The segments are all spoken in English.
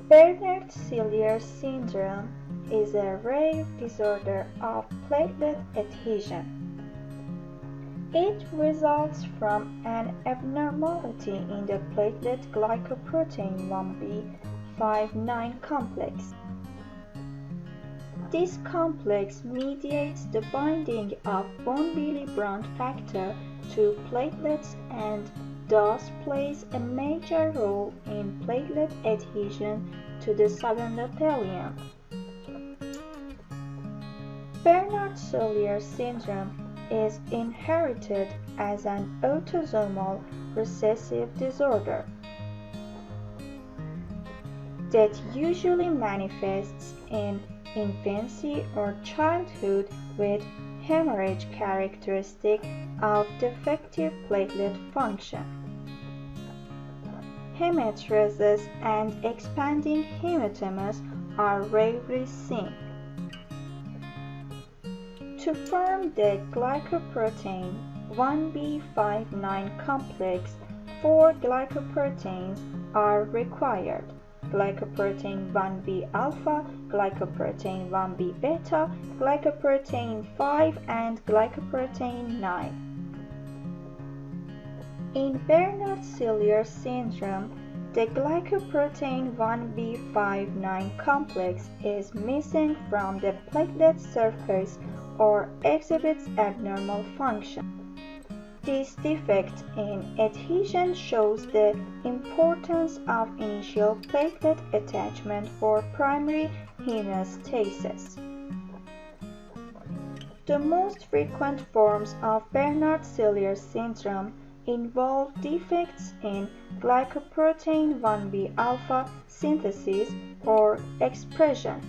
Bernard-Soulier syndrome is a rare disorder of platelet adhesion. It results from an abnormality in the platelet glycoprotein 1b/5,9 complex. This complex mediates the binding of von Willebrand factor to platelets and thus plays a major role in platelet adhesion to the subendothelium. Bernard-Soulier syndrome is inherited as an autosomal recessive disorder that usually manifests in infancy or childhood with hemorrhage characteristic of defective platelet function. Hemateuresis and expanding hematomas are rarely seen. To form the glycoprotein 1b/5,9 complex, 4 glycoproteins are required: glycoprotein 1b alpha, glycoprotein 1b beta, glycoprotein 5, and glycoprotein 9. In Bernard-Soulier syndrome, the glycoprotein 1b/5,9 complex is missing from the platelet surface or exhibits abnormal function. This defect in adhesion shows the importance of initial platelet attachment for primary hemostasis. The most frequent forms of Bernard-Soulier syndrome involve defects in glycoprotein 1b alpha synthesis or expression.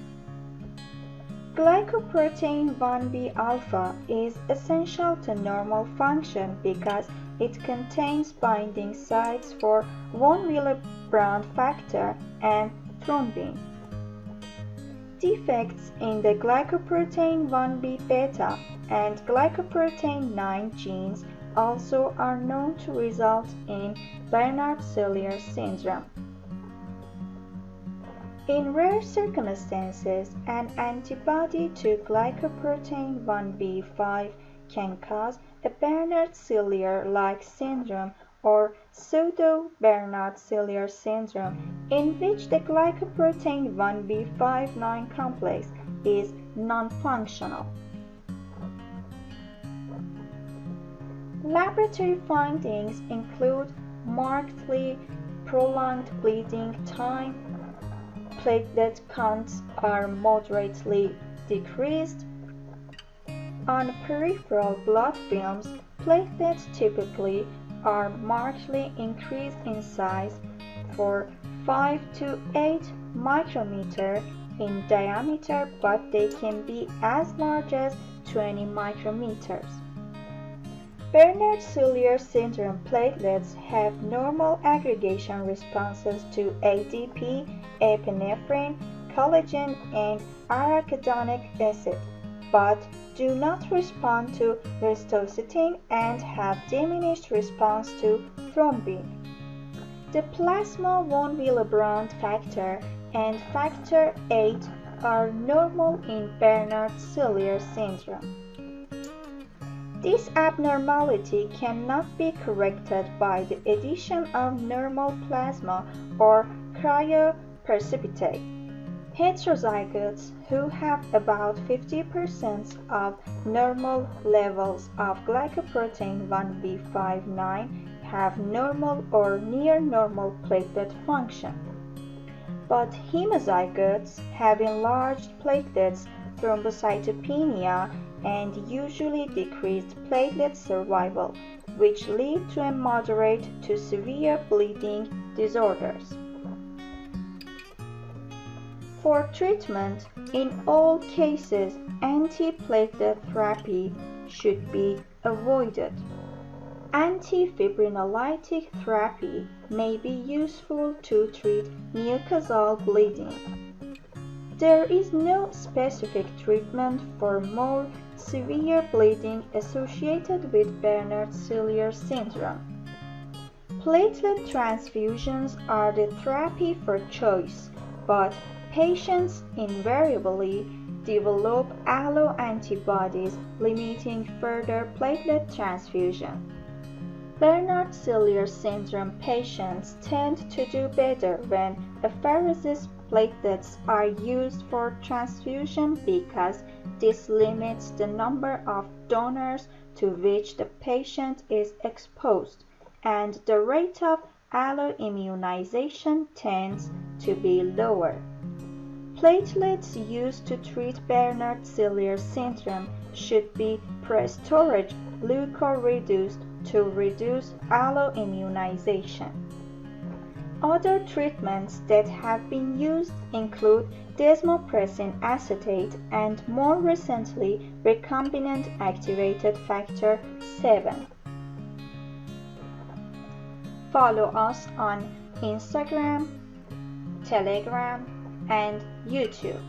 Glycoprotein 1b alpha is essential to normal function because it contains binding sites for von Willebrand factor and thrombin. Defects in the glycoprotein 1b beta and glycoprotein 9 genes also are known to result in Bernard-Soulier syndrome. In rare circumstances, an antibody to glycoprotein 1b/5 can cause a Bernard-Soulier-like syndrome or pseudo-Bernard-Soulier syndrome in which the glycoprotein 1b/5,9 complex is non-functional. Laboratory findings include markedly prolonged bleeding time, platelet counts are moderately decreased. On peripheral blood films, platelets typically are markedly increased in size for 5 to 8 micrometer in diameter, but they can be as large as 20 micrometers. Bernard-Soulier syndrome platelets have normal aggregation responses to ADP, epinephrine, collagen, and arachidonic acid, but do not respond to ristocetin and have diminished response to thrombin. The plasma von Willebrand factor and factor VIII are normal in Bernard-Soulier syndrome. This abnormality cannot be corrected by the addition of normal plasma or cryoprecipitate. Heterozygotes who have about 50% of normal levels of glycoprotein 1b/5,9 have normal or near normal platelet function. But hemozygotes have enlarged platelets, thrombocytopenia, and usually decreased platelet survival, which lead to a moderate to severe bleeding disorders. For treatment, in all cases, antiplatelet therapy should be avoided. Antifibrinolytic therapy may be useful to treat mucosal bleeding. There is no specific treatment for more severe bleeding associated with Bernard-Soulier syndrome. Platelet transfusions are the therapy for choice, but patients invariably develop alloantibodies, limiting further platelet transfusion. Bernard-Soulier syndrome patients tend to do better when apheresis platelets are used for transfusion because this limits the number of donors to which the patient is exposed, and the rate of alloimmunization tends to be lower. Platelets used to treat Bernard-Soulier syndrome should be pre-storage gluco-reduced to reduce alloimmunization. Other treatments that have been used include desmopressin acetate and more recently recombinant activated factor 7. Follow us on Instagram, Telegram, and YouTube.